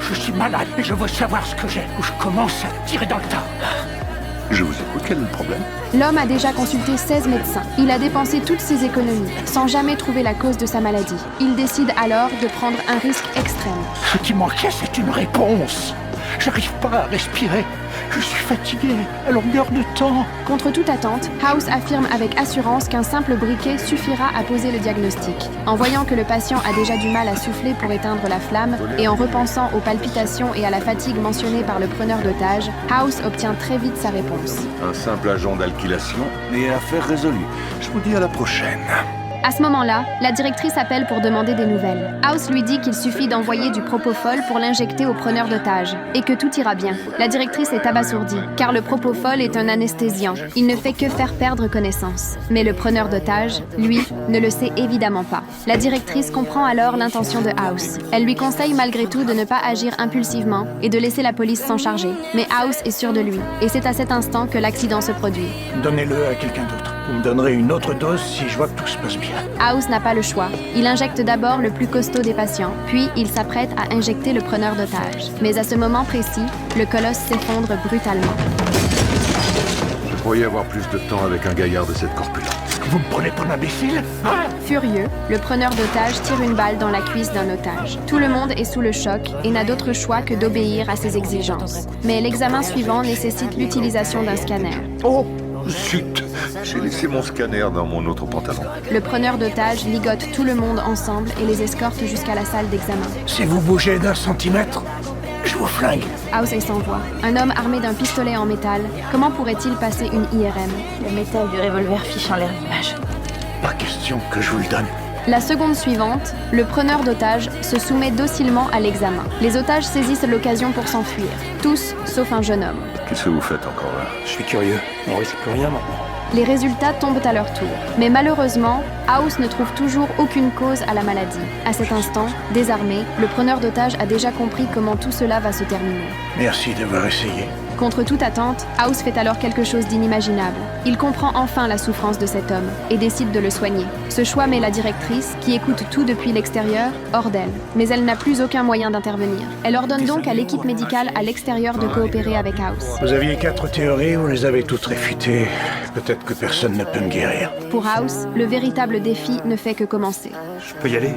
Je suis malade et je veux savoir ce que j'ai, ou je commence à tirer dans le tas. Je vous écoute, quel est le problème? L'homme a déjà consulté 16 médecins. Il a dépensé toutes ses économies, sans jamais trouver la cause de sa maladie. Il décide alors de prendre un risque extrême. Ce qui manquait, c'est une réponse. J'arrive pas à respirer. Je suis fatigué, à longueur de temps. Contre toute attente, House affirme avec assurance qu'un simple briquet suffira à poser le diagnostic. En voyant que le patient a déjà du mal à souffler pour éteindre la flamme, et en repensant aux palpitations et à la fatigue mentionnées par le preneur d'otages, House obtient très vite sa réponse. Un simple agent d'alkylation et affaire résolue. Je vous dis à la prochaine. À ce moment-là, la directrice appelle pour demander des nouvelles. House lui dit qu'il suffit d'envoyer du propofol pour l'injecter au preneur d'otages, et que tout ira bien. La directrice est abasourdie, car le propofol est un anesthésiant. Il ne fait que faire perdre connaissance. Mais le preneur d'otages, lui, ne le sait évidemment pas. La directrice comprend alors l'intention de House. Elle lui conseille malgré tout de ne pas agir impulsivement et de laisser la police s'en charger. Mais House est sûr de lui, et c'est à cet instant que l'accident se produit. Donnez-le à quelqu'un d'autre. Vous me donnerez une autre dose si je vois que tout se passe bien. House n'a pas le choix. Il injecte d'abord le plus costaud des patients, puis il s'apprête à injecter le preneur d'otages. Mais à ce moment précis, le colosse s'effondre brutalement. Je croyais avoir plus de temps avec un gaillard de cette corpulence. Vous me prenez pour un imbécile? Hein? Furieux, le preneur d'otages tire une balle dans la cuisse d'un otage. Tout le monde est sous le choc et n'a d'autre choix que d'obéir à ses exigences. Mais l'examen suivant nécessite l'utilisation d'un scanner. Oh, zut! J'ai laissé mon scanner dans mon autre pantalon. Le preneur d'otages ligote tout le monde ensemble et les escorte jusqu'à la salle d'examen. Si vous bougez d'un centimètre, je vous flingue. House est sans voix. Un homme armé d'un pistolet en métal, comment pourrait-il passer une IRM? Le métal du revolver fiche en l'air l'image. Pas question que je vous le donne. La seconde suivante, le preneur d'otages se soumet docilement à l'examen. Les otages saisissent l'occasion pour s'enfuir. Tous, sauf un jeune homme. Qu'est-ce que vous faites encore là? Je suis curieux. On risque plus rien maintenant. Les résultats tombent à leur tour. Mais malheureusement, House ne trouve toujours aucune cause à la maladie. À cet instant, désarmé, le preneur d'otages a déjà compris comment tout cela va se terminer. Merci d'avoir essayé. Contre toute attente, House fait alors quelque chose d'inimaginable. Il comprend enfin la souffrance de cet homme et décide de le soigner. Ce choix met la directrice, qui écoute tout depuis l'extérieur, hors d'elle. Mais elle n'a plus aucun moyen d'intervenir. Elle ordonne donc à l'équipe médicale à l'extérieur de coopérer avec House. Vous aviez 4 théories, vous les avez toutes réfutées. Peut-être que personne ne peut me guérir. Pour House, le véritable défi ne fait que commencer. Je peux y aller?